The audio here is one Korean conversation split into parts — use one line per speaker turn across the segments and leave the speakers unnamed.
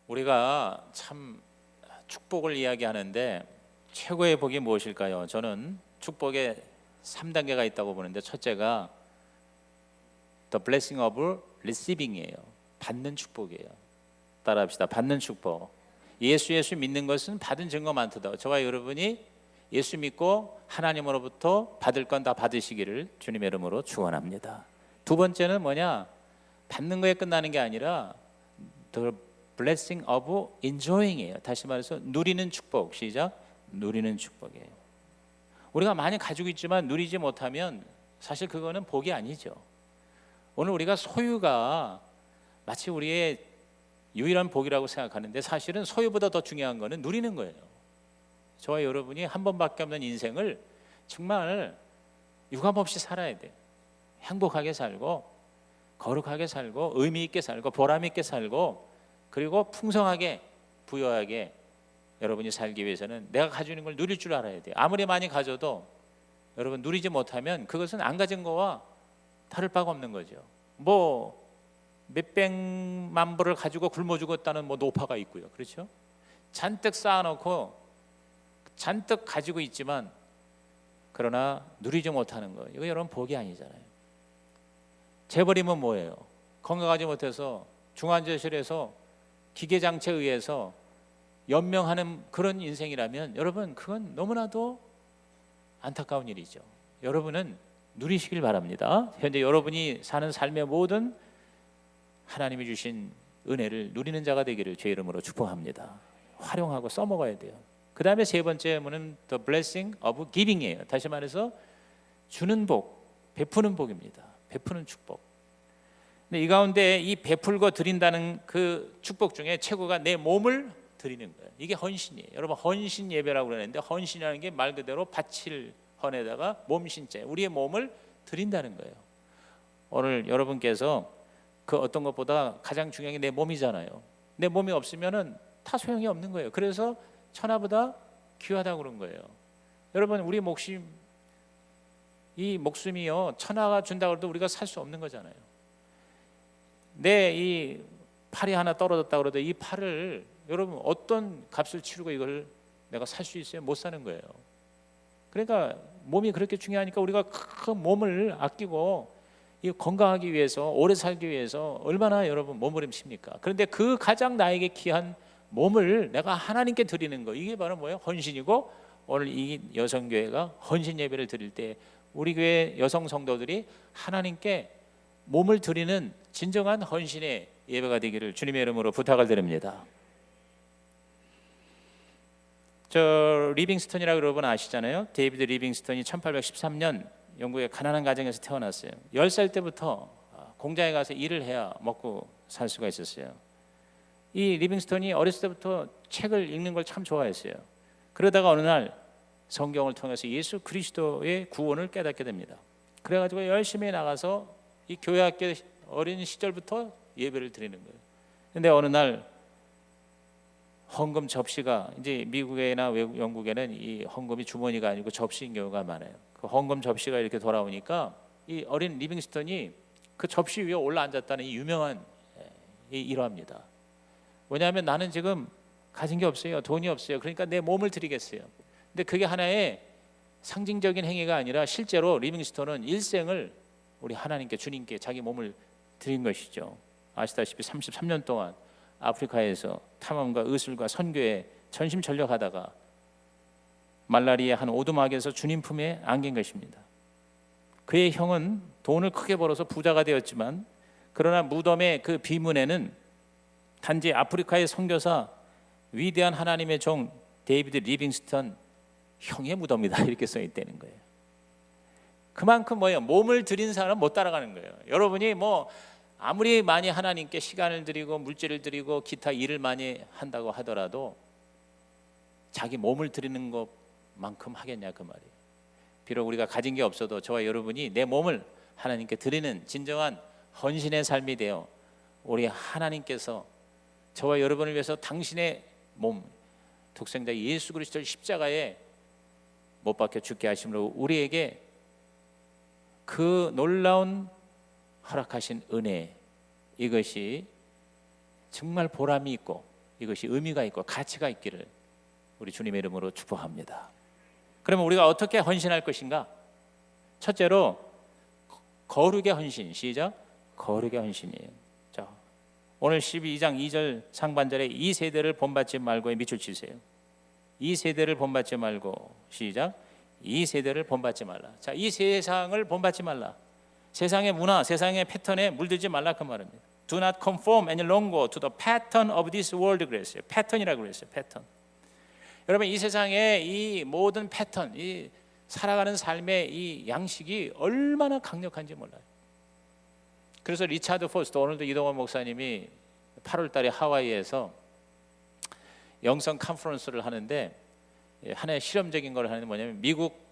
우리가 참 축복을 이야기하는데 최고의 복이 무엇일까요? 저는 축복에 3단계가 있다고 보는데 첫째가 The blessing of receiving이에요. 받는 축복이에요. 따라합시다. 받는 축복. 예수 믿는 것은 받은 증거 많도다. 저와 여러분이 예수 믿고 하나님으로부터 받을 건 다 받으시기를 주님의 이름으로 축원합니다. 두 번째는 뭐냐? 받는 거에 끝나는 게 아니라 The blessing of enjoying이에요. 다시 말해서 누리는 축복. 시작. 누리는 축복이에요. 우리가 많이 가지고 있지만 누리지 못하면 사실 그거는 복이 아니죠. 오늘 우리가 소유가 마치 우리의 유일한 복이라고 생각하는데 사실은 소유보다 더 중요한 거는 누리는 거예요. 저와 여러분이 한 번밖에 없는 인생을 정말 유감없이 살아야 돼요. 행복하게 살고 거룩하게 살고 의미 있게 살고 보람 있게 살고 그리고 풍성하게 부유하게 여러분이 살기 위해서는 내가 가지고 있는 걸 누릴 줄 알아야 돼요. 아무리 많이 가져도 여러분 누리지 못하면 그것은 안 가진 거와 다를 바가 없는 거죠. 뭐 몇백만 불을 가지고 굶어 죽었다는 뭐 노파가 있고요. 그렇죠? 잔뜩 쌓아놓고 잔뜩 가지고 있지만 그러나 누리지 못하는 거 이거 여러분 복이 아니잖아요. 재벌이면 뭐예요? 건강하지 못해서 중환자실에서 기계장치에 의해서 연명하는 그런 인생이라면 여러분 그건 너무나도 안타까운 일이죠. 여러분은 누리시길 바랍니다. 현재 여러분이 사는 삶의 모든 하나님이 주신 은혜를 누리는 자가 되기를 주의 이름으로 축복합니다. 활용하고 써먹어야 돼요. 그 다음에 세 번째 문은 The blessing of giving이에요. 다시 말해서 주는 복, 베푸는 복입니다. 베푸는 축복. 근데 이 가운데 이 베풀고 드린다는 그 축복 중에 최고가 내 몸을 드리는 거예요. 이게 헌신이에요. 여러분 헌신 예배라고 그러는데 헌신이라는 게 말 그대로 바칠 헌에다가 몸신째 우리의 몸을 드린다는 거예요. 오늘 여러분께서 그 어떤 것보다 가장 중요한 게 내 몸이잖아요. 내 몸이 없으면은 다 소용이 없는 거예요. 그래서 천하보다 귀하다고 그런 거예요. 여러분 우리 목숨 이 목숨이요 천하가 준다고 해도 우리가 살 수 없는 거잖아요. 내 이 팔이 하나 떨어졌다 그래도 이 팔을 여러분 어떤 값을 치르고 이걸 내가 살 수 있어요? 못 사는 거예요. 그러니까 몸이 그렇게 중요하니까 우리가 그 몸을 아끼고 이 건강하기 위해서 오래 살기 위해서 얼마나 여러분 몸부림칩니까? 그런데 그 가장 나에게 귀한 몸을 내가 하나님께 드리는 거 이게 바로 뭐예요? 헌신이고 오늘 이 여성교회가 헌신 예배를 드릴 때 우리 교회 여성 성도들이 하나님께 몸을 드리는 진정한 헌신의 예배가 되기를 주님의 이름으로 부탁을 드립니다. 저 리빙스턴이라고 여러분 아시잖아요. 데이비드 리빙스턴이 1813년 영국의 가난한 가정에서 태어났어요. 10살 때부터 공장에 가서 일을 해야 먹고 살 수가 있었어요. 이 리빙스턴이 어렸을 때부터 책을 읽는 걸 참 좋아했어요. 그러다가 어느 날 성경을 통해서 예수 그리스도의 구원을 깨닫게 됩니다. 그래가지고 열심히 나가서 이 교회학교 어린 시절부터 예배를 드리는 거예요. 근데 어느 날 헌금 접시가 이제 미국이나 외국 영국에는 이 헌금이 주머니가 아니고 접시인 경우가 많아요. 그 헌금 접시가 이렇게 돌아오니까 이 어린 리빙스턴이 그 접시 위에 올라 앉았다는 이 유명한 이 일화입니다. 왜냐하면 나는 지금 가진 게 없어요. 돈이 없어요. 그러니까 내 몸을 드리겠어요. 근데 그게 하나의 상징적인 행위가 아니라 실제로 리빙스턴은 일생을 우리 하나님께 주님께 자기 몸을 드린 것이죠. 아시다시피 33년 동안 아프리카에서 탐험과 의술과 선교에 전심전력하다가 말라리아 한 오두막에서 주님 품에 안긴 것입니다. 그의 형은 돈을 크게 벌어서 부자가 되었지만 그러나 무덤의 그 비문에는 단지 아프리카의 선교사 위대한 하나님의 종 데이비드 리빙스턴 형의 무덤이다 이렇게 써 있다는 거예요. 그만큼 뭐예요? 몸을 드린 사람은 못 따라가는 거예요. 여러분이 뭐 아무리 많이 하나님께 시간을 드리고 물질을 드리고 기타 일을 많이 한다고 하더라도 자기 몸을 드리는 것만큼 하겠냐 그 말이에요. 비록 우리가 가진 게 없어도 저와 여러분이 내 몸을 하나님께 드리는 진정한 헌신의 삶이 되어 우리 하나님께서 저와 여러분을 위해서 당신의 몸 독생자 예수 그리스도를 십자가에 못 박혀 죽게 하심으로 우리에게 그 놀라운 허락하신 은혜 이것이 정말 보람이 있고 이것이 의미가 있고 가치가 있기를 우리 주님의 이름으로 축복합니다. 그러면 우리가 어떻게 헌신할 것인가? 첫째로 거룩의 헌신. 시작. 거룩의 헌신이에요. 자, 오늘 12장 2절 상반절에 이 세대를 본받지 말고에 밑줄 치세요. 이 세대를 본받지 말고. 시작. 이 세대를 본받지 말라. 자, 이 세상을 본받지 말라. 세상의 문화, 세상의 패턴에 물들지 말라 그 말입니다. Do not conform any longer to the pattern of this world 그랬어요. 패턴이라고 그랬어요. 패턴. 여러분, 이 세상의 이 모든 패턴, 이 살아가는 삶의 이 양식이 얼마나 강력한지 몰라요. 그래서 리차드 포스터, 오늘도 이동원 목사님이 8월 달에 하와이에서 영성 컨퍼런스를 하는데 하나의 실험적인 걸 하는 게 뭐냐면 미국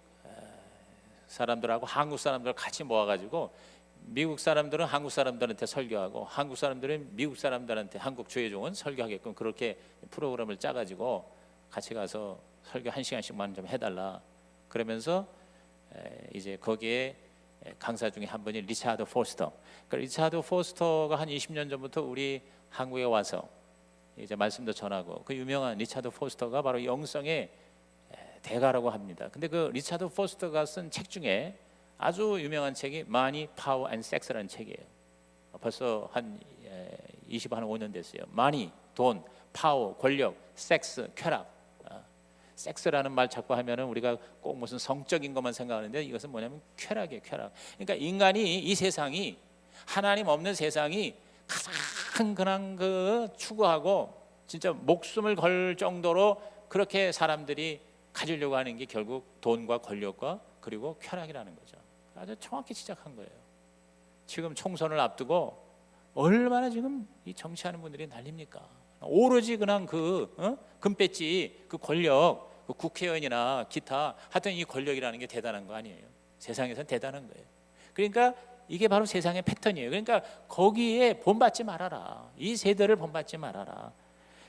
사람들하고 한국 사람들 같이 모아가지고 미국 사람들은 한국 사람들한테 설교하고 한국 사람들은 미국 사람들한테 한국 주의종은 설교하게끔 그렇게 프로그램을 짜가지고 같이 가서 설교 1시간씩만 좀 해달라. 그러면서 이제 거기에 강사 중에 한 분이 리차드 포스터. 그러니까 리차드 포스터가 한 20년 전부터 우리 한국에 와서 이제 말씀도 전하고 그 유명한 리차드 포스터가 바로 영성의 대가라고 합니다. 근데 그 리차드 포스터가 쓴 책 중에 아주 유명한 책이 Money, Power and Sex라는 책이에요. 벌써 한 25년 됐어요. Money, 돈, 파워, 권력, 섹스, 쾌락. 섹스라는 말 자꾸 하면은 우리가 꼭 무슨 성적인 것만 생각하는데 이것은 뭐냐면 쾌락이에요, 쾌락. 그러니까 인간이 이 세상이 하나님 없는 세상이 가장 그냥 그 추구하고 진짜 목숨을 걸 정도로 그렇게 사람들이 가지려고 하는 게 결국 돈과 권력과 그리고 쾌락이라는 거죠. 아주 정확히 지적한 거예요. 지금 총선을 앞두고 얼마나 지금 이 정치하는 분들이 난립니까? 오로지 그냥 그 금배지 그 권력, 그 국회의원이나 기타 하여튼 이 권력이라는 게 대단한 거 아니에요. 세상에서는 대단한 거예요. 그러니까 이게 바로 세상의 패턴이에요. 그러니까 거기에 본받지 말아라. 이 세대를 본받지 말아라.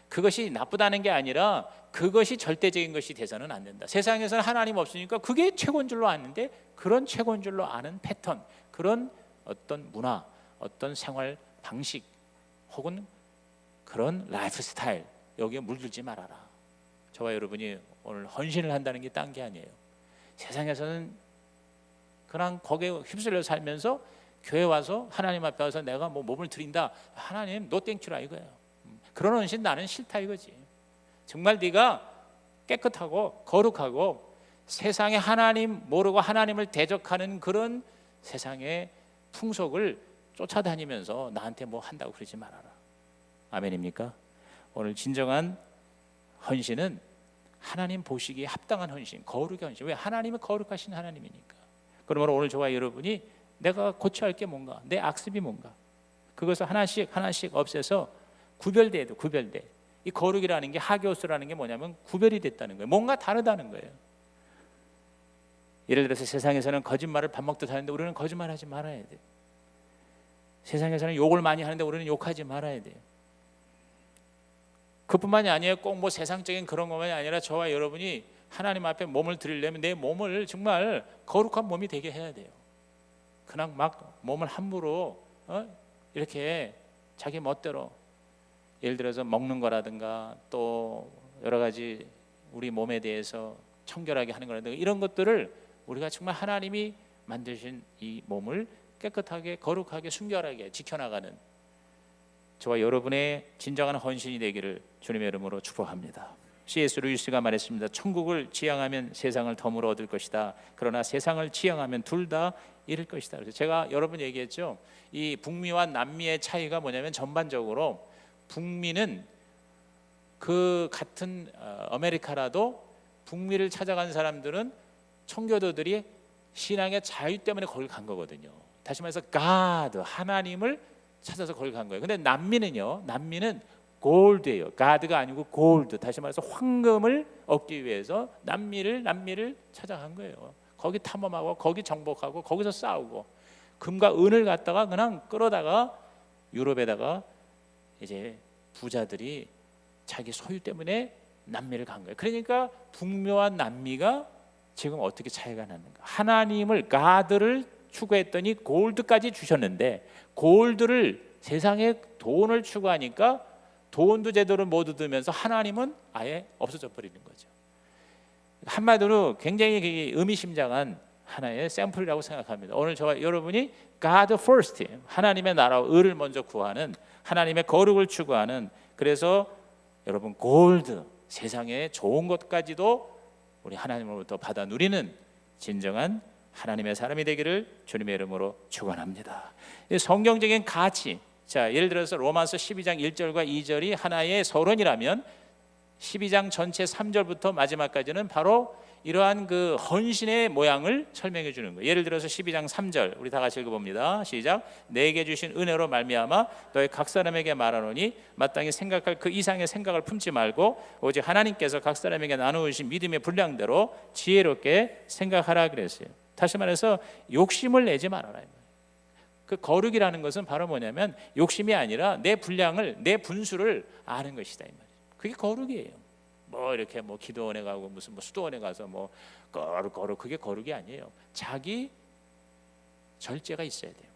그것이 나쁘다는 게 아니라 그것이 절대적인 것이 돼서는 안 된다. 세상에서는 하나님 없으니까 그게 최고인 줄로 아는데 그런 최고인 줄로 아는 패턴, 그런 어떤 문화, 어떤 생활 방식 혹은 그런 라이프 스타일 여기에 물들지 말아라. 저와 여러분이 오늘 헌신을 한다는 게 딴 게 아니에요. 세상에서는 그냥 거기에 휩쓸려 살면서 교회 와서 하나님 앞에 와서 내가 뭐 몸을 드린다. 하나님 노 땡큐라 이거예요. 그런 헌신 나는 싫다 이거지. 정말 네가 깨끗하고 거룩하고 세상에 하나님 모르고 하나님을 대적하는 그런 세상의 풍속을 쫓아다니면서 나한테 뭐 한다고 그러지 말아라. 아멘입니까? 오늘 진정한 헌신은 하나님 보시기에 합당한 헌신, 거룩의 헌신. 왜? 하나님은 거룩하신 하나님이니까. 그러므로 오늘 저와 여러분이 내가 고쳐야 할 게 뭔가, 내 악습이 뭔가, 그것을 하나씩 하나씩 없애서 구별돼야 돼. 구별돼. 이 거룩이라는 게 하교스라는 게 뭐냐면 구별이 됐다는 거예요. 뭔가 다르다는 거예요. 예를 들어서 세상에서는 거짓말을 밥 먹듯 하는데 우리는 거짓말하지 말아야 돼. 세상에서는 욕을 많이 하는데 우리는 욕하지 말아야 돼요. 그뿐만이 아니에요. 꼭 뭐 세상적인 그런 것만이 아니라 저와 여러분이 하나님 앞에 몸을 드리려면 내 몸을 정말 거룩한 몸이 되게 해야 돼요. 그냥 막 몸을 함부로 이렇게 자기 멋대로 예를 들어서 먹는 거라든가 또 여러 가지 우리 몸에 대해서 청결하게 하는 거라든가 이런 것들을 우리가 정말 하나님이 만드신 이 몸을 깨끗하게 거룩하게 순결하게 지켜나가는 저와 여러분의 진정한 헌신이 되기를 주님의 이름으로 축복합니다. C.S. 루이스가 말했습니다. 천국을 지향하면 세상을 덤으로 얻을 것이다. 그러나 세상을 지향하면 둘 다 잃을 것이다. 그래서 제가 여러 번 얘기했죠. 이 북미와 남미의 차이가 뭐냐면 전반적으로 북미는 그 같은 아메리카라도 북미를 찾아간 사람들은 청교도들이 신앙의 자유 때문에 거기 간 거거든요. 다시 말해서 God, 하나님을 찾아서 거기 간 거예요. 근데 남미는요. 남미는 골드예요. God가 아니고 골드. 다시 말해서 황금을 얻기 위해서 남미를 찾아간 거예요. 거기 탐험하고 거기 정복하고 거기서 싸우고 금과 은을 갖다가 그냥 끌어다가 유럽에다가 이제 부자들이 자기 소유 때문에 남미를 간 거예요. 그러니까 북미와 남미가 지금 어떻게 차이가 나는가? 하나님을 God를 추구했더니 골드까지 주셨는데 골드를 세상에 돈을 추구하니까 돈도 제대로 못 얻으면서 하나님은 아예 없어져 버리는 거죠. 한마디로 굉장히 의미심장한 하나의 샘플이라고 생각합니다. 오늘 저와 여러분이 God first, 하나님의 나라와 의를 먼저 구하는, 하나님의 거룩을 추구하는, 그래서 여러분 골드, 세상의 좋은 것까지도 우리 하나님으로부터 받아 누리는 진정한 하나님의 사람이 되기를 주님의 이름으로 축원합니다. 성경적인 가치, 자 예를 들어서 로마서 12장 1절과 2절이 하나의 서론이라면 12장 전체 3절부터 마지막까지는 바로 이러한 그 헌신의 모양을 설명해 주는 거예요. 예를 들어서 12장 3절 우리 다 같이 읽어봅니다. 시작. 내게 주신 은혜로 말미암아 너희 각 사람에게 말하노니 마땅히 생각할 그 이상의 생각을 품지 말고 오직 하나님께서 각 사람에게 나누신 믿음의 분량대로 지혜롭게 생각하라 그랬어요. 다시 말해서 욕심을 내지 말아라. 그 거룩이라는 것은 바로 뭐냐면 욕심이 아니라 내 분량을, 내 분수를 아는 것이다 이 말이에요. 그게 거룩이에요. 뭐 이렇게 뭐 기도원에 가고 무슨 뭐 수도원에 가서 뭐 거룩 그게 거룩이 아니에요. 자기 절제가 있어야 돼요.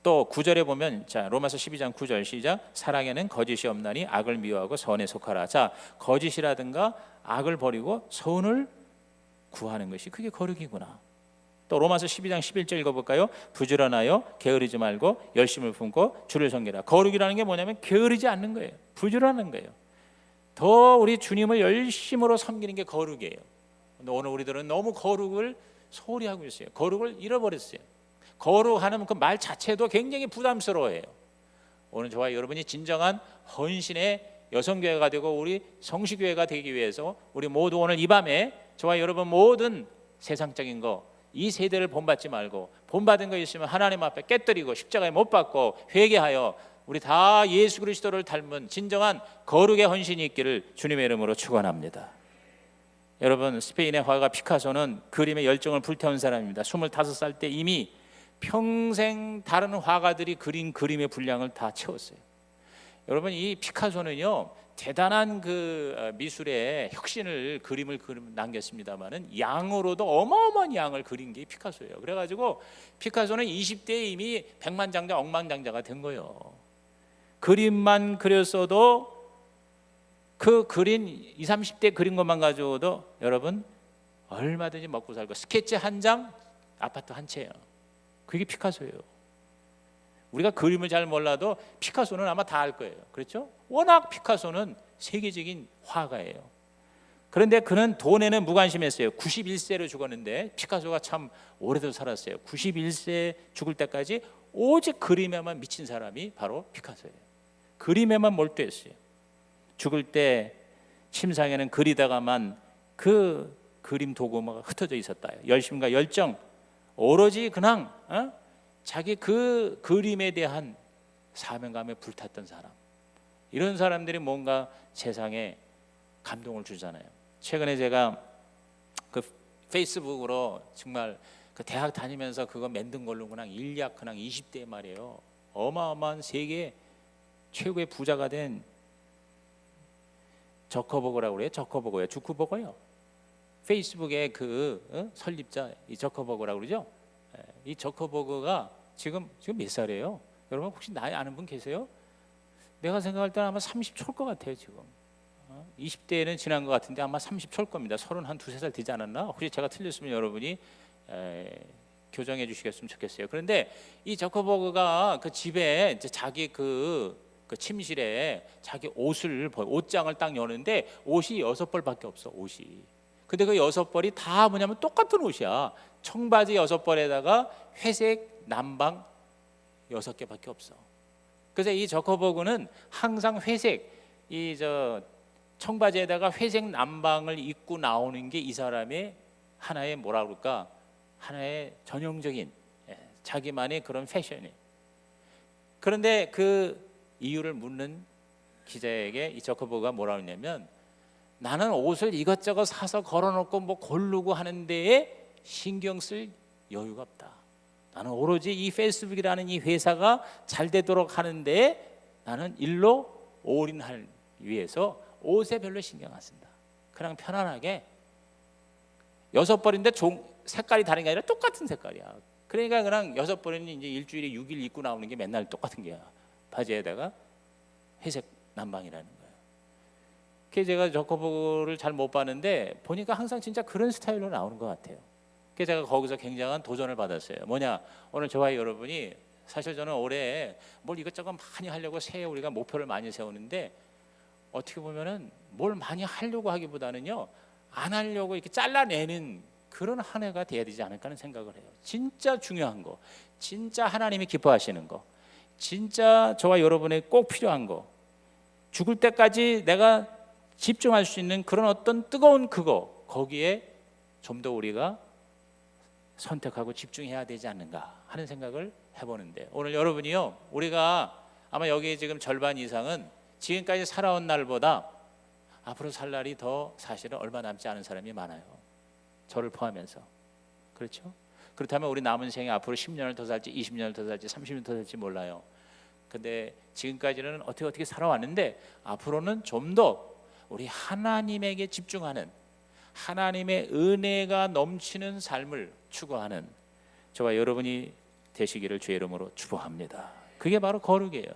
또 9절에 보면 자 로마서 12장 9절 시작. 사랑에는 거짓이 없나니 악을 미워하고 선에 속하라. 자 거짓이라든가 악을 버리고 선을 구하는 것이 그게 거룩이구나. 또 로마서 12장 11절 읽어볼까요? 부지런하여 게으르지 말고 열심을 품고 주를 섬기라. 거룩이라는 게 뭐냐면 게으르지 않는 거예요. 부지런한 거예요. 더 우리 주님을 열심으로 섬기는 게 거룩이에요. 근데 오늘 우리들은 너무 거룩을 소홀히 하고 있어요. 거룩을 잃어버렸어요. 거룩하는 그 말 자체도 굉장히 부담스러워해요. 오늘 저와 여러분이 진정한 헌신의 여성교회가 되고 우리 성시교회가 되기 위해서 우리 모두 오늘 이 밤에 저와 여러분 모든 세상적인 거 이 세대를 본받지 말고 본받은 거 있으면 하나님 앞에 깨뜨리고 십자가에 못 박고 회개하여 우리 다 예수 그리스도를 닮은 진정한 거룩의 헌신이 있기를 주님의 이름으로 축원합니다. 여러분 스페인의 화가 피카소는 그림의 열정을 불태운 사람입니다. 25살 때 이미 평생 다른 화가들이 그린 그림의 분량을 다 채웠어요. 여러분 이 피카소는요 대단한 그 미술의 혁신을 그림을 남겼습니다만은 양으로도 어마어마한 양을 그린 게 피카소예요. 그래가지고 피카소는 20대에 이미 백만장자 억만장자가 된 거예요. 그림만 그렸어도 그 그린 20, 30대 그린 것만 가지고도 여러분 얼마든지 먹고 살고 스케치 한 장 아파트 한 채예요. 그게 피카소예요. 우리가 그림을 잘 몰라도 피카소는 아마 다 알 거예요. 그렇죠? 워낙 피카소는 세계적인 화가예요. 그런데 그는 돈에는 무관심했어요. 91세로 죽었는데 피카소가 참 오래도 살았어요. 91세 죽을 때까지 오직 그림에만 미친 사람이 바로 피카소예요. 그림에만 몰두했어요. 죽을 때 침상에는 그리다가만 그 그림 도구가 흩어져 있었다. 열심과 열정, 오로지 그냥 자기 그 그림에 대한 사명감에 불탔던 사람. 이런 사람들이 뭔가 세상에 감동을 주잖아요. 최근에 제가 그 페이스북으로 정말 그 대학 다니면서 그거 만든 걸로 그냥 일약 그냥 20대 말이에요. 어마어마한 세계 최고의 부자가 된 저커버거라고 그래요. 저커버거요. 주크버거요. 페이스북의 그 설립자 이 저커버거라고 그러죠. 이 저커버거가 지금 몇 살이에요? 여러분 혹시 나이 아는 분 계세요? 내가 생각할 때는 아마 30 초일 것 같아요. 지금 20대에는 지난 것 같은데 아마 30 초일 겁니다. 30 한 두세 살 되지 않았나? 혹시 제가 틀렸으면 여러분이 교정해 주시겠으면 좋겠어요. 그런데 이 저커버거가 그 집에 이제 자기 그 침실에 자기 옷장을 딱 여는데 옷이 6벌밖에 없어. 옷이. 근데 그 6벌이 다 뭐냐면 똑같은 옷이야. 청바지 6벌에다가 회색 남방 6개밖에 없어. 그래서 이 저커버그는 항상 회색 청바지에다가 회색 남방을 입고 나오는 게 이 사람의 하나의 뭐라 그럴까? 하나의 전형적인 자기만의 그런 패션이에요. 그런데 그 이유를 묻는 기자에게 이 저커버그가 뭐라 그러냐면 나는 옷을 이것저것 사서 걸어놓고 뭐 고르고 하는 데에 신경 쓸 여유가 없다. 나는 오로지 이 페이스북이라는 이 회사가 잘 되도록 하는데 나는 일로 올인할 위해서 옷에 별로 신경 안 쓴다. 그냥 편안하게 6벌인데 색깔이 다른 게 아니라 똑같은 색깔이야. 그러니까 그냥 6벌은 이제 일주일에 6일 입고 나오는 게 맨날 똑같은 게야. 바지에다가 회색 난방이라는 거예요. 그래서 제가 저커버를 잘 못 봤는데 보니까 항상 진짜 그런 스타일로 나오는 것 같아요. 그래서 제가 거기서 굉장한 도전을 받았어요. 뭐냐, 오늘 저와 여러분이 사실 저는 올해 뭘 이것저것 많이 하려고 새해 우리가 목표를 많이 세우는데 어떻게 보면은 뭘 많이 하려고 하기보다는요, 안 하려고 이렇게 잘라내는 그런 한 해가 돼야 되지 않을까 하는 생각을 해요. 진짜 중요한 거, 진짜 하나님이 기뻐하시는 거, 진짜 저와 여러분에 꼭 필요한 거, 죽을 때까지 내가 집중할 수 있는 그런 어떤 뜨거운 그거, 거기에 좀 더 우리가 선택하고 집중해야 되지 않는가 하는 생각을 해보는데, 오늘 여러분이요, 우리가 아마 여기 지금 절반 이상은 지금까지 살아온 날보다 앞으로 살 날이 더 사실은 얼마 남지 않은 사람이 많아요. 저를 포함해서. 그렇죠? 그렇다면 우리 남은 생에 앞으로 10년을 더 살지 20년을 더 살지 30년 더 살지 몰라요. 근데 지금까지는 어떻게 살아왔는데 앞으로는 좀 더 우리 하나님에게 집중하는, 하나님의 은혜가 넘치는 삶을 추구하는 저와 여러분이 되시기를 주의 이름으로 축복합니다. 그게 바로 거룩이에요.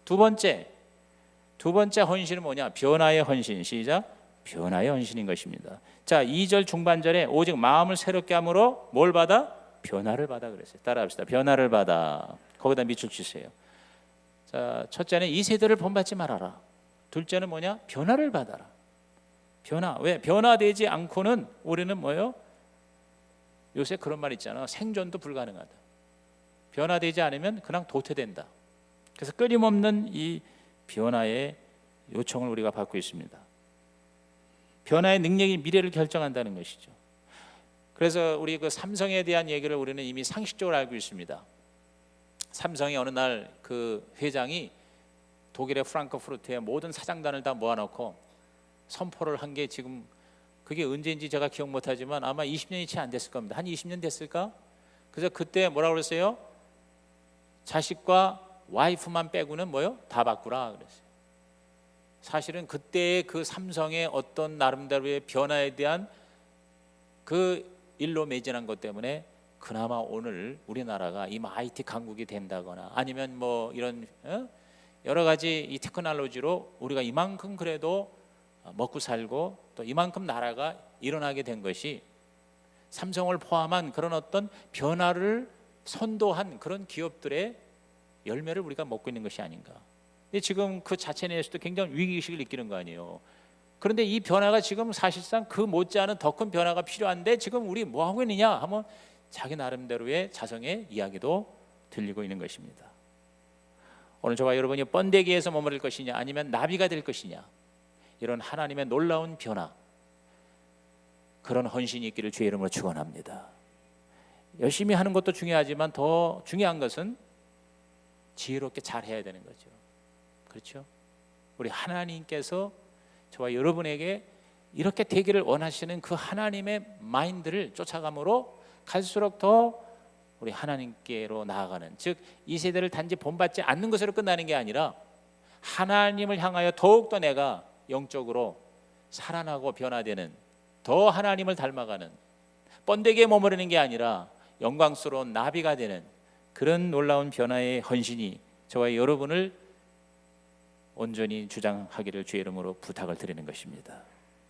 두 번째 헌신은 뭐냐? 변화의 헌신. 시작. 변화의 헌신인 것입니다. 자, 2절 중반절에 오직 마음을 새롭게 함으로 뭘 받아? 변화를 받아 그랬어요. 따라합시다. 변화를 받아. 거기다 밑줄 치세요. 자, 첫째는 이 세대를 본받지 말아라. 둘째는 뭐냐? 변화를 받아라. 변화. 왜? 변화되지 않고는 우리는 뭐예요? 요새 그런 말 있잖아. 생존도 불가능하다. 변화되지 않으면 그냥 도태된다. 그래서 끊임없는 이 변화의 요청을 우리가 받고 있습니다. 변화의 능력이 미래를 결정한다는 것이죠. 그래서 우리 그 삼성에 대한 얘기를 우리는 이미 상식적으로 알고 있습니다. 삼성이 어느 날 그 회장이 독일의 프랑크푸르트의 모든 사장단을 다 모아놓고 선포를 한 게 지금 그게 언제인지 제가 기억 못하지만 아마 20년이 채 안 됐을 겁니다. 한 20년 됐을까? 그래서 그때 뭐라고 그랬어요? 자식과 와이프만 빼고는 뭐요? 다 바꾸라 그랬어요. 사실은 그때의 그 삼성의 어떤 나름대로의 변화에 대한 그 일로 매진한 것 때문에 그나마 오늘 우리나라가 이 IT 강국이 된다거나 아니면 뭐 이런 여러 가지 이 테크놀로지로 우리가 이만큼 그래도 먹고 살고 또 이만큼 나라가 일어나게 된 것이 삼성을 포함한 그런 어떤 변화를 선도한 그런 기업들의 열매를 우리가 먹고 있는 것이 아닌가. 근데 지금 그 자체 내에서도 굉장히 위기의식을 느끼는 거 아니에요. 그런데 이 변화가 지금 사실상 그 못지않은 더 큰 변화가 필요한데 지금 우리 뭐 하고 있느냐 하면 자기 나름대로의 자성의 이야기도 들리고 있는 것입니다. 오늘 저와 여러분이 번데기에서 머무를 것이냐 아니면 나비가 될 것이냐, 이런 하나님의 놀라운 변화, 그런 헌신이 있기를 주의 이름으로 축원합니다. 열심히 하는 것도 중요하지만 더 중요한 것은 지혜롭게 잘 해야 되는 거죠. 그렇죠? 우리 하나님께서 저와 여러분에게 이렇게 되기를 원하시는 그 하나님의 마인드를 쫓아감으로 갈수록 더 우리 하나님께로 나아가는, 즉 이 세대를 단지 본받지 않는 것으로 끝나는 게 아니라 하나님을 향하여 더욱더 내가 영적으로 살아나고 변화되는, 더 하나님을 닮아가는, 번데기에 머무르는 게 아니라 영광스러운 나비가 되는 그런 놀라운 변화의 헌신이 저와 여러분을 온전히 주장하기를 주의 이름으로 부탁을 드리는 것입니다.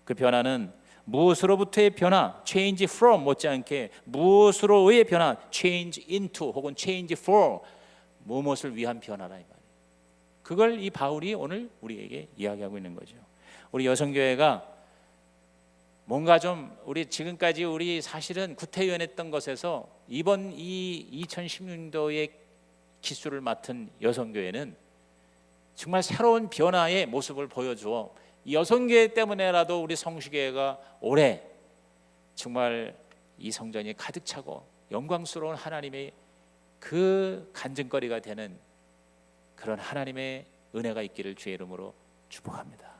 그 변화는 무엇으로부터의 변화, change from 못지않게 무엇으로의 변화, change into 혹은 change for, 무엇을 위한 변화라 이 말이에요. 그걸 이 바울이 오늘 우리에게 이야기하고 있는 거죠. 우리 여성교회가 뭔가 좀 우리 지금까지 우리 사실은 구태연했던 것에서 이번 이 2016년도의 기수를 맡은 여성교회는 정말 새로운 변화의 모습을 보여주어 이 여성교회 때문에라도 우리 성시교회가 올해 정말 이 성전이 가득 차고 영광스러운 하나님의 그 간증거리가 되는 그런 하나님의 은혜가 있기를 주의 이름으로 축복합니다.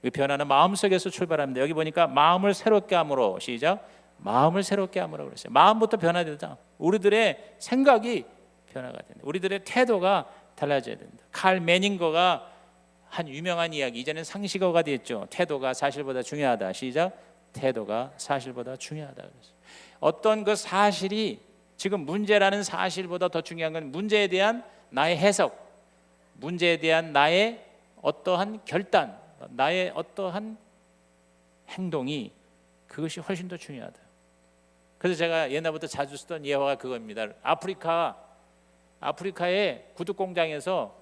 그 변화는 마음속에서 출발합니다. 여기 보니까 마음을 새롭게 함으로, 시작, 마음을 새롭게 함으로 그랬어요. 마음부터 변화되자. 우리들의 생각이 변화가 된다. 우리들의 태도가 달라져야 된다. 칼 매닝거가 한 유명한 이야기, 이제는 상식어가 됐죠. 태도가 사실보다 중요하다. 시작, 태도가 사실보다 중요하다 그랬어요. 어떤 그 사실이 지금 문제라는 사실보다 더 중요한 건 문제에 대한 나의 해석, 문제에 대한 나의 어떠한 결단, 나의 어떠한 행동이 그것이 훨씬 더 중요하다. 그래서 제가 옛날부터 자주 쓰던 예화가 그겁니다. 아프리카의 구두 공장에서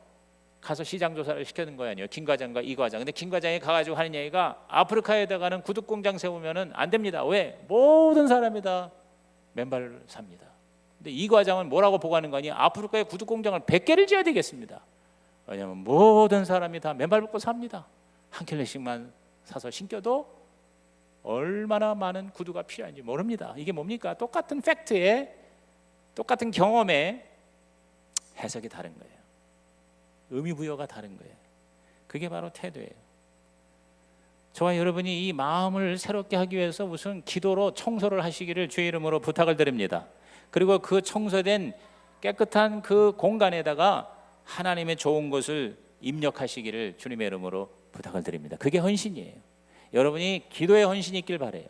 가서 시장 조사를 시키는 거 아니에요. 김 과장과 이 과장. 근데 김 과장이 가가지고 하는 얘기가 아프리카에다가는 구두 공장 세우면은 안 됩니다. 왜? 모든 사람이 다 맨발을 삽니다. 근데 이 과장은 뭐라고 보고하는 거니? 아프리카의 구두 공장을 100개를 지어야 되겠습니다. 왜냐하면 모든 사람이 다 맨발 벗고 삽니다. 한 켤레씩만 사서 신겨도 얼마나 많은 구두가 필요한지 모릅니다. 이게 뭡니까? 똑같은 팩트에, 똑같은 경험에 해석이 다른 거예요. 의미 부여가 다른 거예요. 그게 바로 태도예요. 저와 여러분이 이 마음을 새롭게 하기 위해서 우선 기도로 청소를 하시기를 주의 이름으로 부탁을 드립니다. 그리고 그 청소된 깨끗한 그 공간에다가 하나님의 좋은 것을 입력하시기를 주님의 이름으로 부탁을 드립니다. 그게 헌신이에요. 여러분이 기도에 헌신이 있길 바라요.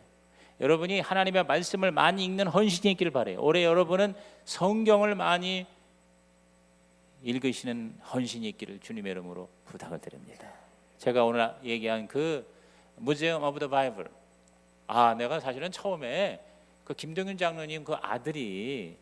여러분이 하나님의 말씀을 많이 읽는 헌신이 있길 바라요. 올해 여러분은 성경을 많이 읽으시는 헌신이 있기를 주님의 이름으로 부탁을 드립니다. 제가 오늘 얘기한 그 Museum of the Bible, 내가 사실은 처음에 그 김동윤 장로님 그 아들이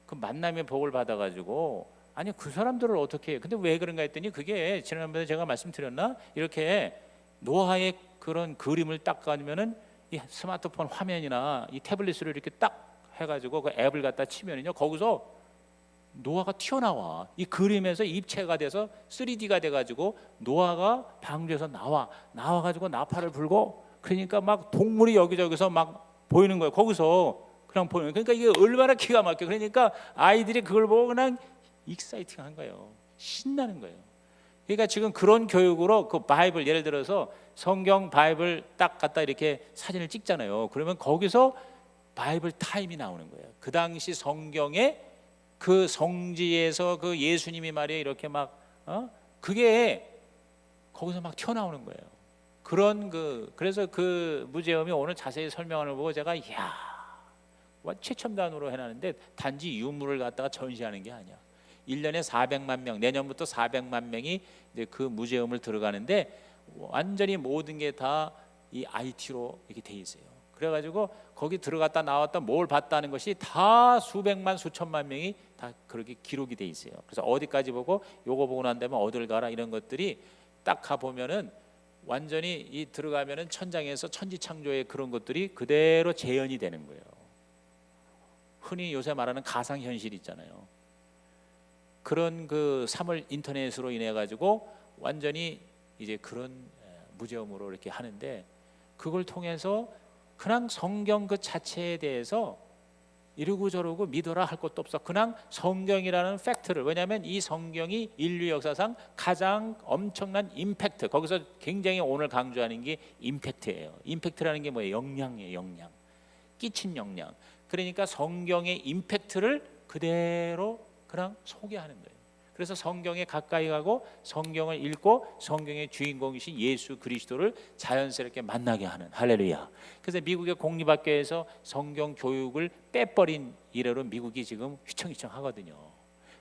그 만남의 복을 받아가지고 아니 그 사람들을 어떻게 해? 근데 왜 그런가 했더니 그게 지난번에 제가 말씀드렸나? 이렇게 노아의 그런 그림을 딱 가면은 이 스마트폰 화면이나 이 태블릿으로 이렇게 딱 해가지고 그 앱을 갖다 치면은요 거기서 노아가 튀어나와. 이 그림에서 입체가 돼서 3D가 돼가지고 노아가 방주에서 나와가지고 나팔을 불고 그러니까 막 동물이 여기저기서 막 보이는 거예요. 거기서 그냥 보이는. 그러니까 이게 얼마나 기가 막혀. 그러니까 아이들이 그걸 보고 그냥 익사이팅한 거예요. 신나는 거예요. 그러니까 지금 그런 교육으로 그 바이블 예를 들어서 성경 바이블 딱 갖다 이렇게 사진을 찍잖아요. 그러면 거기서 바이블 타임이 나오는 거예요. 그 당시 성경에 그 성지에서 그 예수님이 말이에요 이렇게 막 그게 거기서 막 튀어나오는 거예요. 그런 그래서 그 무제음이 오늘 자세히 설명하는 걸 보고 제가 최첨단으로 해놨는데 단지 유물을 갖다가 전시하는 게 아니야. 1년에 400만 명, 내년부터 400만 명이 이제 그 무제음을 들어가는데 완전히 모든 게 다 이 IT로 이렇게 돼 있어요. 그래가지고 거기 들어갔다 나왔다 뭘 봤다는 것이 다 수백만 수천만 명이 다 그렇게 기록이 돼 있어요. 그래서 어디까지 보고 요거 보고 난 다음에 어딜 가라 이런 것들이 딱 가 보면은 완전히 이 들어가면은 천장에서 천지창조의 그런 것들이 그대로 재현이 되는 거예요. 흔히 요새 말하는 가상현실 있잖아요. 그런 그 3월 인터넷으로 인해 가지고 완전히 이제 그런 무제음으로 이렇게 하는데 그걸 통해서 그냥 성경 그 자체에 대해서 이러고 저러고 믿어라 할 것도 없어. 그냥 성경이라는 팩트를, 왜냐하면 이 성경이 인류 역사상 가장 엄청난 임팩트, 거기서 굉장히 오늘 강조하는 게 임팩트예요. 임팩트라는 게 뭐예요? 영향이에요. 영향, 끼친 영향. 그러니까 성경의 임팩트를 그대로 그냥 소개하는 거예요. 그래서 성경에 가까이 가고 성경을 읽고 성경의 주인공이신 예수 그리스도를 자연스럽게 만나게 하는, 할렐루야. 그래서 미국의 공립학교에서 성경 교육을 빼버린 이래로 미국이 지금 휘청휘청하거든요.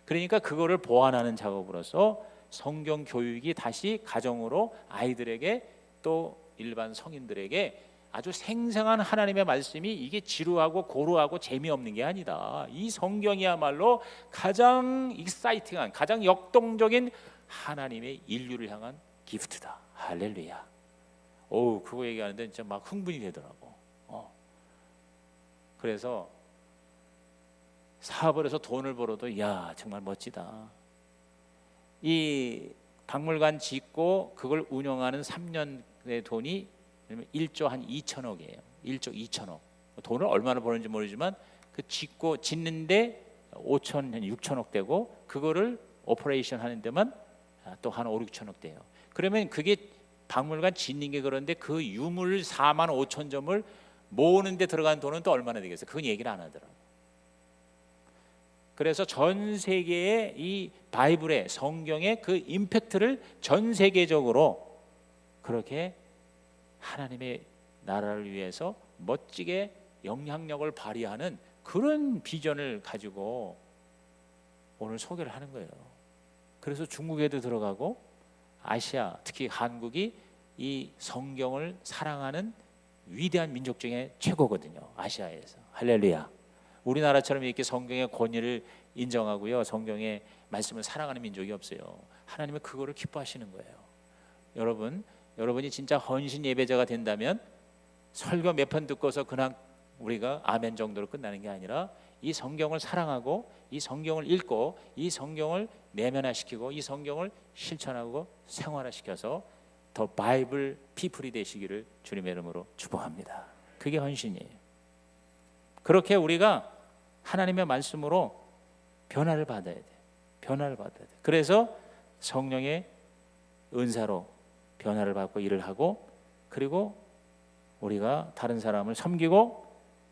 그러니까 그거를 보완하는 작업으로서 성경 교육이 다시 가정으로 아이들에게 또 일반 성인들에게 아주 생생한 하나님의 말씀이 이게 지루하고 고루하고 재미없는 게 아니다. 이 성경이야말로 가장 익사이팅한, 가장 역동적인 하나님의 인류를 향한 기프트다. 할렐루야. 오, 그거 얘기하는데 진짜 막 흥분이 되더라고. 그래서 사업을 해서 돈을 벌어도 야 정말 멋지다. 이 박물관 짓고 그걸 운영하는 3년의 돈이 1조 한 2천억이에요. 1조 2천억. 돈을 얼마나 버는지 모르지만 그 짓는데 5천, 6천억 되고 그거를 오퍼레이션 하는 데만 또 한 5, 6천억 돼요. 그러면 그게 박물관 짓는 게 그런데 그 유물 4만 5천 점을 모으는 데 들어간 돈은 또 얼마나 되겠어요? 그건 얘기를 안 하더라고요. 그래서 전 세계의 이 바이블의 성경의 그 임팩트를 전 세계적으로 그렇게 하나님의 나라를 위해서 멋지게 영향력을 발휘하는 그런 비전을 가지고 오늘 소개를 하는 거예요. 그래서 중국에도 들어가고 아시아, 특히 한국이 이 성경을 사랑하는 위대한 민족 중에 최고거든요. 아시아에서. 할렐루야. 우리나라처럼 이렇게 성경의 권위를 인정하고요, 성경의 말씀을 사랑하는 민족이 없어요. 하나님은 그거를 기뻐하시는 거예요. 여러분이 진짜 헌신 예배자가 된다면 설교 몇 편 듣고서 그냥 우리가 아멘 정도로 끝나는 게 아니라 이 성경을 사랑하고 이 성경을 읽고 이 성경을 내면화시키고 이 성경을 실천하고 생활화시켜서 더 바이블 피플이 되시기를 주님의 이름으로 축복합니다. 그게 헌신이에요. 그렇게 우리가 하나님의 말씀으로 변화를 받아야 돼. 변화를 받아야 돼. 그래서 성령의 은사로 변화를 받고 일을 하고, 그리고 우리가 다른 사람을 섬기고,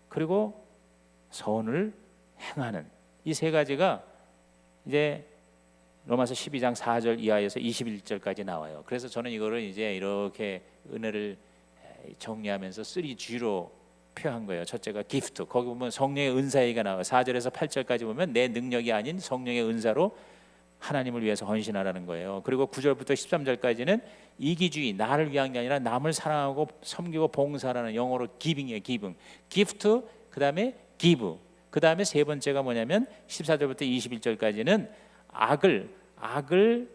그리고 선을 행하는 이 세 가지가 이제 로마서 12장 4절 이하에서 21절까지 나와요. 그래서 저는 이거를 이제 이렇게 은혜를 정리하면서 3G로 표한 거예요. 첫째가 기프트. 거기 보면 성령의 은사 얘기가 나와요. 4절에서 8절까지 보면 내 능력이 아닌 성령의 은사로 하나님을 위해서 헌신하라는 거예요. 그리고 9절부터 13절까지는 이기주의, 나를 위한 게 아니라 남을 사랑하고 섬기고 봉사하라는, 영어로 기빙이에요. 기빙. 기프트, 그 다음에 기브. 그 다음에 세 번째가 뭐냐면 14절부터 21절까지는 악을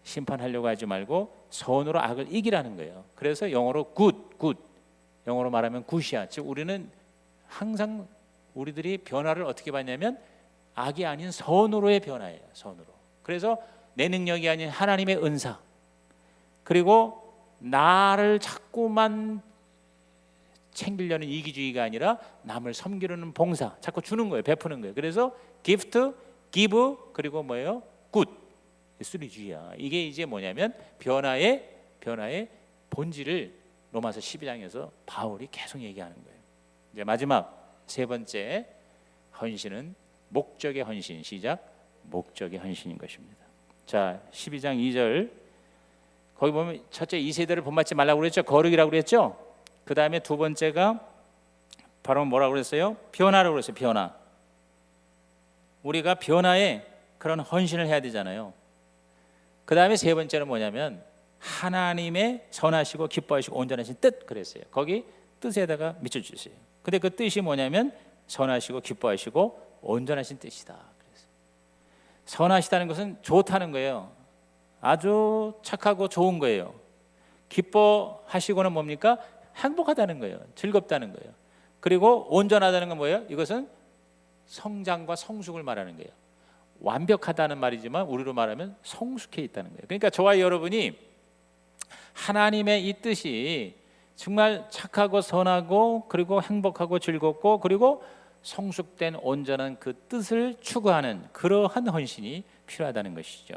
심판하려고 하지 말고 선으로 악을 이기라는 거예요. 그래서 영어로 good. 영어로 말하면 굿이야. 즉 우리는 항상 우리들이 변화를 어떻게 받냐면 악이 아닌 선으로의 변화예요. 선으로. 그래서 내 능력이 아닌 하나님의 은사, 그리고 나를 자꾸만 챙기려는 이기주의가 아니라 남을 섬기려는 봉사, 자꾸 주는 거예요. 베푸는 거예요. 그래서 gift, give, 그리고 뭐예요? good. 3G야. 이게 이제 뭐냐면 변화의 본질을 로마서 12장에서 바울이 계속 얘기하는 거예요. 이제 마지막 세 번째 헌신은 목적의 헌신. 시작. 목적의 헌신인 것입니다. 자, 12장 2절 거기 보면 첫째 이 세대를 본받지 말라고 그랬죠. 거룩이라고 그랬죠. 그 다음에 두 번째가 바로 뭐라고 그랬어요? 변화라고 그랬어요. 변화. 우리가 변화에 그런 헌신을 해야 되잖아요. 그 다음에 세 번째는 뭐냐면 하나님의 선하시고 기뻐하시고 온전하신 뜻 그랬어요. 거기 뜻에다가 밑줄주세요. 근데 그 뜻이 뭐냐면 선하시고 기뻐하시고 온전하신 뜻이다. 그래서 선하시다는 것은 좋다는 거예요. 아주 착하고 좋은 거예요. 기뻐하시고는 뭡니까? 행복하다는 거예요. 즐겁다는 거예요. 그리고 온전하다는 건 뭐예요? 이것은 성장과 성숙을 말하는 거예요. 완벽하다는 말이지만 우리로 말하면 성숙해 있다는 거예요. 그러니까 저와 여러분이 하나님의 이 뜻이 정말 착하고 선하고 그리고 행복하고 즐겁고 그리고 성숙된 온전한 그 뜻을 추구하는 그러한 헌신이 필요하다는 것이죠.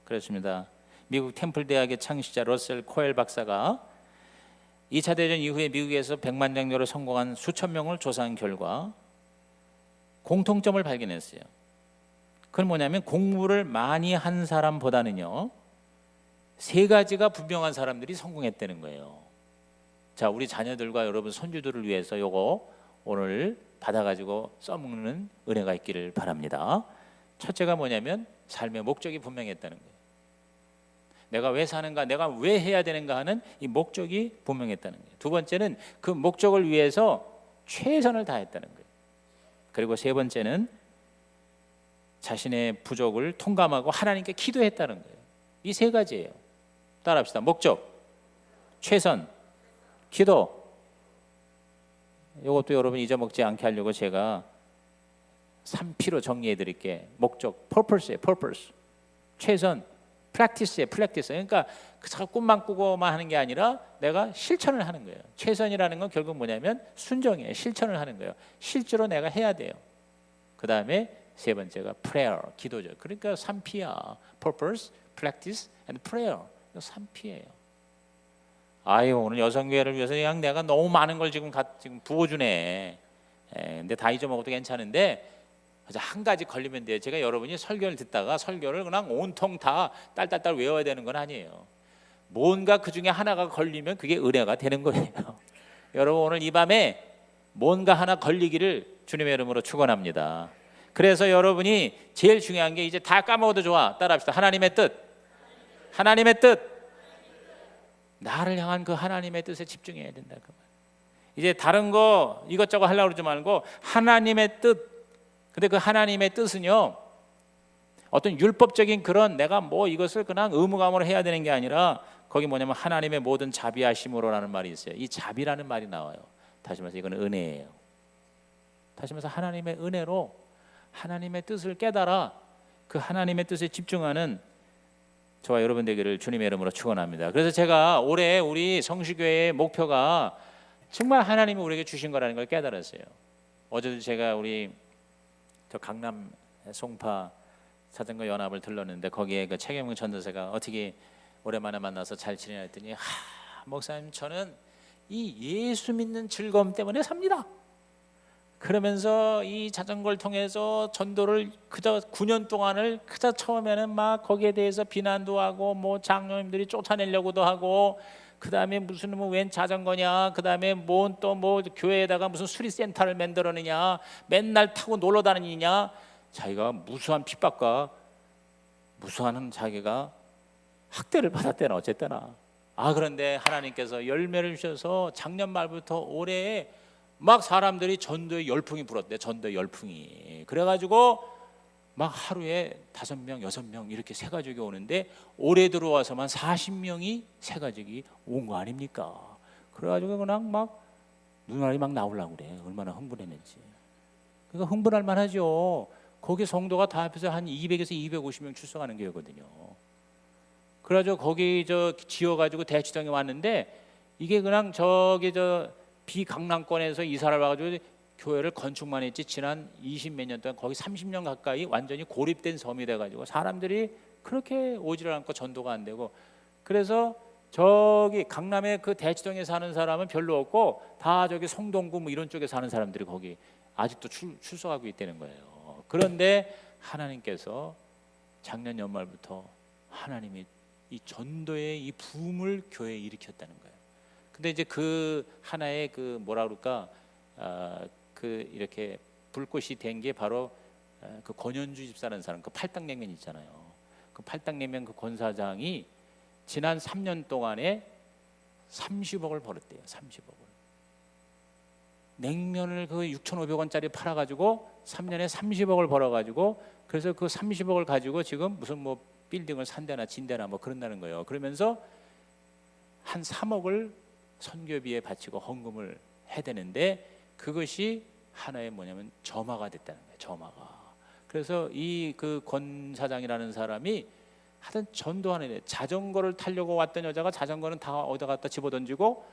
그렇습니다. 미국 템플 대학의 창시자 러셀 코엘 박사가 2차 대전 이후에 미국에서 백만장로를 성공한 수천 명을 조사한 결과 공통점을 발견했어요. 그건 뭐냐면 공부를 많이 한 사람보다는요 세 가지가 분명한 사람들이 성공했다는 거예요. 자, 우리 자녀들과 여러분 손주들을 위해서 요거 오늘 받아가지고 써먹는 은혜가 있기를 바랍니다. 첫째가 뭐냐면 삶의 목적이 분명했다는 거예요. 내가 왜 사는가, 내가 왜 해야 되는가 하는 이 목적이 분명했다는 거예요. 두 번째는 그 목적을 위해서 최선을 다했다는 거예요. 그리고 세 번째는 자신의 부족을 통감하고 하나님께 기도했다는 거예요. 이 세 가지예요. 따라합시다. 목적, 최선, 기도. 이것도 여러분 잊어먹지 않게 하려고 제가 3P로 정리해 드릴게. 목적, purpose예요. purpose. 최선, practice예요. practice. 그러니까 자꾸 꿈만 꾸고만 하는 게 아니라 내가 실천을 하는 거예요. 최선이라는 건 결국 뭐냐면 순종이에요. 실천을 하는 거예요. 실제로 내가 해야 돼요. 그 다음에 세 번째가 prayer, 기도죠. 그러니까 3P야. purpose, practice, and prayer. 3P예요. 아유, 오늘 여성교회를 위해서 그냥 내가 너무 많은 걸 지금 부어주네. 근데 다 잊어먹어도 괜찮은데 한 가지 걸리면 돼요. 제가 여러분이 설교를 듣다가 설교를 그냥 온통 다 딸딸딸 외워야 되는 건 아니에요. 뭔가 그 중에 하나가 걸리면 그게 은혜가 되는 거예요. 여러분 오늘 이 밤에 뭔가 하나 걸리기를 주님의 이름으로 축원합니다. 그래서 여러분이 제일 중요한 게 이제 다 까먹어도 좋아. 따라합시다. 하나님의 뜻. 하나님의 뜻. 나를 향한 그 하나님의 뜻에 집중해야 된다. 그 말. 이제 다른 거 이것저것 하려고 그러지 말고 하나님의 뜻. 근데 그 하나님의 뜻은요, 어떤 율법적인 그런 내가 뭐 이것을 그냥 의무감으로 해야 되는 게 아니라 거기 뭐냐면 하나님의 모든 자비하심으로라는 말이 있어요. 이 자비라는 말이 나와요. 다시 말해서 이거는 은혜예요. 다시 말해서 하나님의 은혜로 하나님의 뜻을 깨달아 그 하나님의 뜻에 집중하는 저와 여러분 되기를 주님의 이름으로 축원합니다. 그래서 제가 올해 우리 성시교회의 목표가 정말 하나님이 우리에게 주신 거라는 걸 깨달았어요. 어제도 제가 우리 저 강남 송파 자전거 연합을 들렀는데 거기에 그 최경영 전도사가 어떻게 오랜만에 만나서 잘 지내냐 했더니 목사님 저는 이 예수 믿는 즐거움 때문에 삽니다. 그러면서 이 자전거를 통해서 전도를 그저 9년 동안을 그저 처음에는 막 거기에 대해서 비난도 하고 뭐 장로님들이 쫓아내려고도 하고 그 다음에 무슨 뭐 웬 자전거냐 그 다음에 뭐 또 뭐 교회에다가 무슨 수리센터를 만들었느냐 맨날 타고 놀러 다니냐 자기가 무수한 핍박과 무수한 자기가 학대를 받았대나 어쨌거나 그런데 하나님께서 열매를 주셔서 작년 말부터 올해에 막 사람들이 전도의 열풍이 불었대. 전도의 열풍이. 그래가지고 막 하루에 5명, 6명 이렇게 새 가족이 오는데 올해 들어와서만 40명이 새 가족이 온 거 아닙니까? 그래가지고 그냥 막 눈알이 막 나오려고 그래. 얼마나 흥분했는지. 그러니까 흥분할 만하죠. 거기 성도가 다 합해서 한 200에서 250명 출석하는 교회거든요. 그래가지고 거기 저 지어가지고 대치동에 왔는데 이게 그냥 저기 저 비강남권에서 이사를 와가지고 교회를 건축만 했지 지난 20몇 년 동안 거기 30년 가까이 완전히 고립된 섬이 돼가지고 사람들이 그렇게 오지를 않고 전도가 안 되고 그래서 저기 강남의 그 대치동에 사는 사람은 별로 없고 다 저기 성동구 뭐 이런 쪽에 사는 사람들이 거기 아직도 출석하고 있다는 거예요. 그런데 하나님께서 작년 연말부터 하나님이 이 전도의 이 붐을 교회에 일으켰다는 거예요. 근데 이제 그 하나의 그 뭐라 그럴까 그 이렇게 불꽃이 된 게 바로 그 권현주 집사라는 사람 그 팔당냉면 있잖아요. 그 팔당냉면 그 권사장이 지난 3년 동안에 30억을 벌었대요. 30억을. 냉면을 그 6,500원짜리 팔아가지고 3년에 30억을 벌어가지고 그래서 그 30억을 가지고 지금 무슨 뭐 빌딩을 산대나 진대나 뭐 그런다는 거예요. 그러면서 한 3억을 선교비에 바치고 헌금을 해야 되는데 그것이 하나의 뭐냐면 점화가 됐다는 거예요. 점화가. 그래서 이 그 권 사장이라는 사람이 하여튼 전도하는 애 자전거를 타려고 왔던 여자가 자전거는 다 어디다 갖다 집어던지고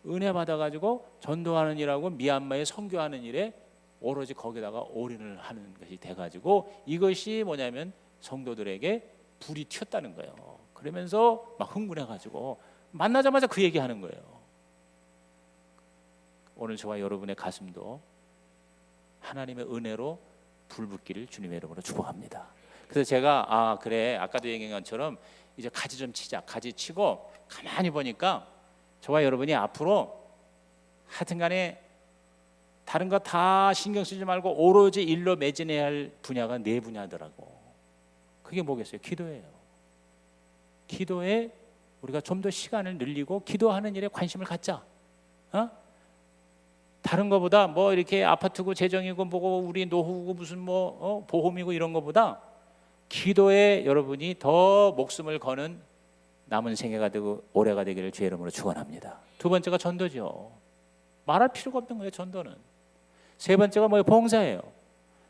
은혜 받아가지고 전도하는 일하고 미얀마에 선교하는 일에 오로지 거기다가 올인을 하는 것이 돼가지고 이것이 뭐냐면 성도들에게 불이 튀었다는 거예요. 그러면서 막 흥분해가지고 만나자마자 그 얘기하는 거예요. 오늘 저와 여러분의 가슴도 하나님의 은혜로 불붙기를 주님의 이름으로 축복합니다. 그래서 제가 그래 아까도 얘기한 것처럼 이제 가지 좀 치자. 가지 치고 가만히 보니까 저와 여러분이 앞으로 하여튼간에 다른 거 다 신경 쓰지 말고 오로지 일로 매진해야 할 분야가 4분야더라고. 그게 뭐겠어요? 기도예요. 기도에 우리가 좀 더 시간을 늘리고 기도하는 일에 관심을 갖자. 다른 거보다 뭐 이렇게 아파트고 재정이고 뭐고 우리 노후고 무슨 뭐 보험이고 이런 거보다 기도에 여러분이 더 목숨을 거는 남은 생애가 되고 올해가 되기를 주의 이름으로 축원합니다. 두 번째가 전도죠. 말할 필요가 없는 거예요. 전도는. 세 번째가 뭐예요? 봉사예요.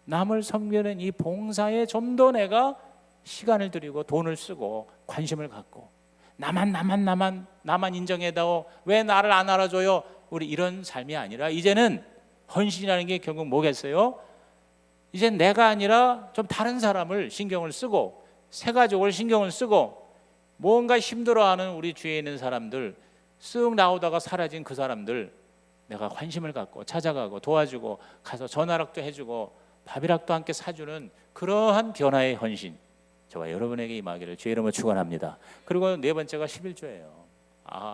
남을 섬기는 이 봉사에 좀 더 내가 시간을 들이고 돈을 쓰고 관심을 갖고 나만 인정해다오. 왜 나를 안 알아줘요? 우리 이런 삶이 아니라 이제는 헌신이라는 게 결국 뭐겠어요? 이제 내가 아니라 좀 다른 사람을 신경을 쓰고 새 가족을 신경을 쓰고 뭔가 힘들어하는 우리 주위에 있는 사람들 쓱 나오다가 사라진 그 사람들 내가 관심을 갖고 찾아가고 도와주고 가서 전화락도 해주고 밥이락도 함께 사주는 그러한 변화의 헌신 저와 여러분에게 임하기를 주의 이름으로 축원합니다. 그리고 네 번째가 11조예요.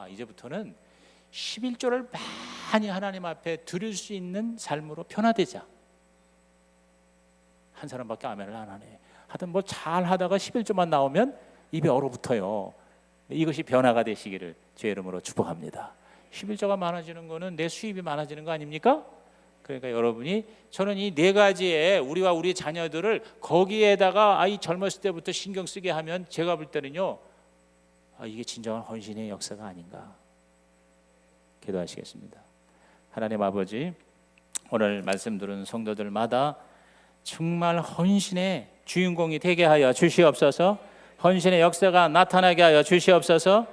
이제부터는 11조를 많이 하나님 앞에 드릴 수 있는 삶으로 변화되자. 한 사람밖에 아멘을 안 하네. 하여튼 뭐 잘 하다가 11조만 나오면 입에 얼어붙어요. 이것이 변화가 되시기를 주의 이름으로 축복합니다. 11조가 많아지는 거는 내 수입이 많아지는 거 아닙니까? 그러니까 여러분이, 저는 이 네 가지에 우리와 우리 자녀들을 거기에다가 아이 젊었을 때부터 신경 쓰게 하면 제가 볼 때는요, 이게 진정한 헌신의 역사가 아닌가. 기도하시겠습니다. 하나님 아버지, 오늘 말씀 들은 성도들마다 정말 헌신의 주인공이 되게 하여 주시옵소서. 헌신의 역사가 나타나게 하여 주시옵소서.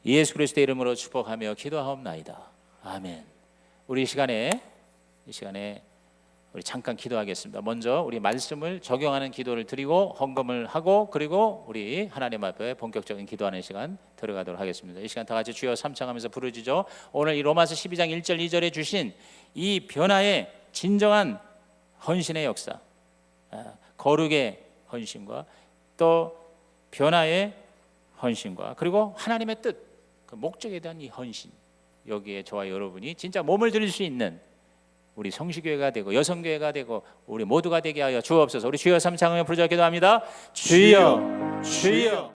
예수 그리스도의 이름으로 축복하며 기도하옵나이다. 아멘. 우리 이 시간에 우리 잠깐 기도하겠습니다. 먼저 우리 말씀을 적용하는 기도를 드리고 헌금을 하고, 그리고 우리 하나님 앞에 본격적인 기도하는 시간 들어가도록 하겠습니다. 이 시간 다 같이 주여 삼창하면서 부르짖어 오늘 이 로마서 12장 1절 2절에 주신 이 변화의 진정한 헌신의 역사, 거룩의 헌신과 또 변화의 헌신과 그리고 하나님의 뜻, 그 목적에 대한 이 헌신, 여기에 저와 여러분이 진짜 몸을 들일 수 있는 우리 성시교회가 되고 여성교회가 되고 우리 모두가 되게 하여 주옵소서. 우리 주여 삼창하며 부르짖어 기도합니다. 주여, 주여.